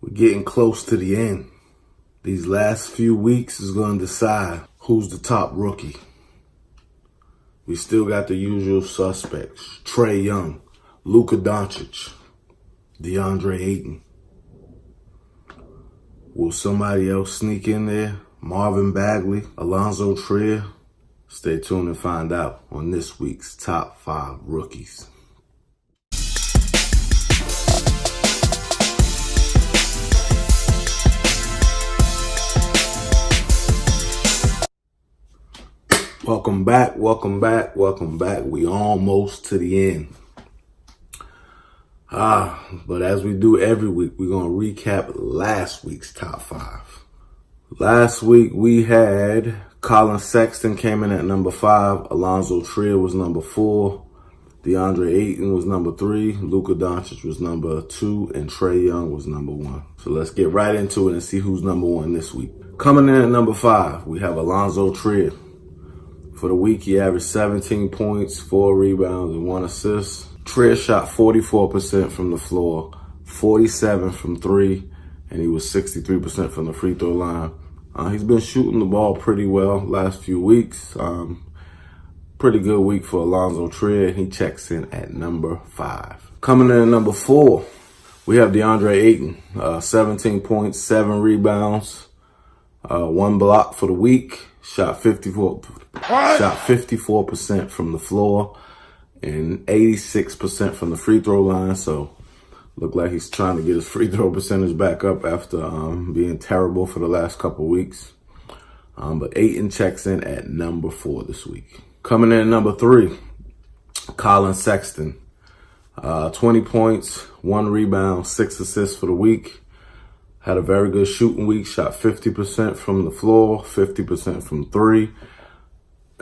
We're getting close to the end. These last few weeks is going to decide who's the top rookie. We still got the usual suspects. Trae Young, Luka Doncic, DeAndre Ayton. Will somebody else sneak in there? Marvin Bagley, Alonzo Trae? Stay tuned and find out on this week's Top 5 Rookies. Welcome back. We almost to the end. But as we do every week, we're going to recap last week's top 5. Last week we had Collin Sexton came in at number 5. Alonzo Trae was number 4. DeAndre Ayton was number 3. Luka Doncic was number 2. And Trae Young was number 1. So let's get right into it and see who's number 1 this week. Coming in at number 5, we have Alonzo Trae. For the week, he averaged 17 points, 4 rebounds, and 1 assist. Trae shot 44% from the floor, 47% from 3, and he was 63% from the free throw line. He's been shooting the ball pretty well last few weeks. Pretty good week for Alonzo Trae, and he checks in at number 5. Coming in at number 4, we have DeAndre Ayton, 17 points, 7 rebounds, 1 block for the week. Shot 54% from the floor and 86% from the free throw line. So looked like he's trying to get his free throw percentage back up after being terrible for the last couple weeks. But Ayton checks in at number 4 this week. Coming in at number 3, Collin Sexton. 20 points, 1 rebound, 6 assists for the week. Had a very good shooting week, shot 50% from the floor, 50% from 3,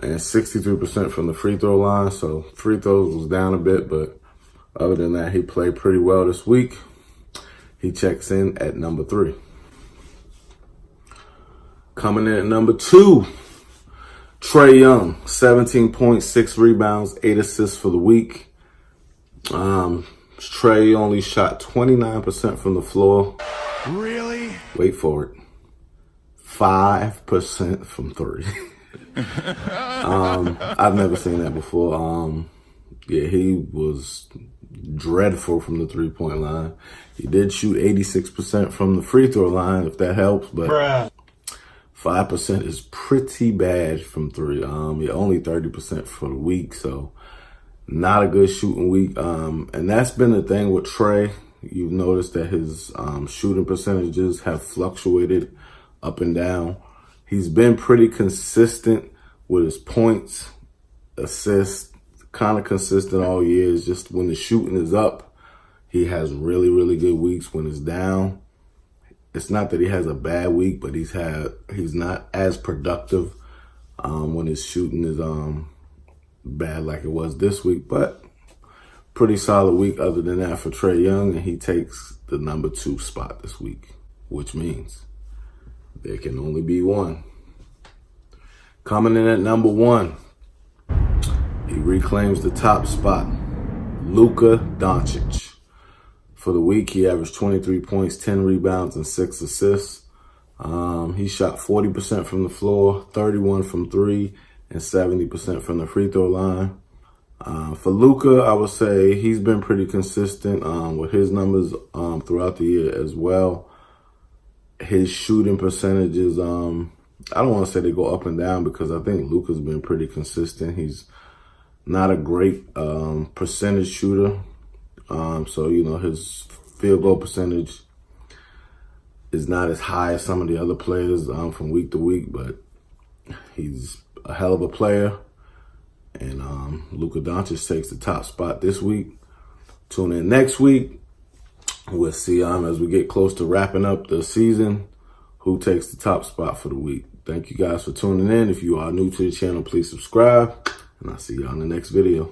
and 63% from the free throw line. So free throws was down a bit, but other than that, he played pretty well this week. He checks in at number 3. Coming in at number 2, Trae Young, 17 points, 6 rebounds, 8 assists for the week. Trae only shot 29% from the floor. Really? Wait for it. 5% from 3. I've never seen that before. Yeah, he was dreadful from the 3-point line. He did shoot 86% from the free throw line, if that helps, but 5% is pretty bad from 3. Yeah, only 30% for the week, so not a good shooting week. And that's been the thing with Trae. You've noticed that his shooting percentages have fluctuated up and down. He's been pretty consistent with his points, assists, kind of consistent all year. It's just when the shooting is up, he has really, really good weeks. When it's down, it's not that he has a bad week, but he's not as productive when his shooting is bad like it was this week. But pretty solid week other than that for Trae Young, and he takes the number 2 spot this week, which means there can only be one. Coming in at number 1, he reclaims the top spot, Luka Doncic. For the week, he averaged 23 points, 10 rebounds, and 6 assists. He shot 40% from the floor, 31% from 3, and 70% from the free throw line. For Luka, I would say he's been pretty consistent with his numbers throughout the year as well. His shooting percentages, I don't want to say they go up and down because I think Luka's been pretty consistent. He's not a great percentage shooter. So, his field goal percentage is not as high as some of the other players from week to week, but he's a hell of a player. And Luka Doncic takes the top spot this week. Tune in next week. We'll see as we get close to wrapping up the season who takes the top spot for the week. Thank you guys for tuning in. If you are new to the channel, please subscribe. And I'll see y'all in the next video.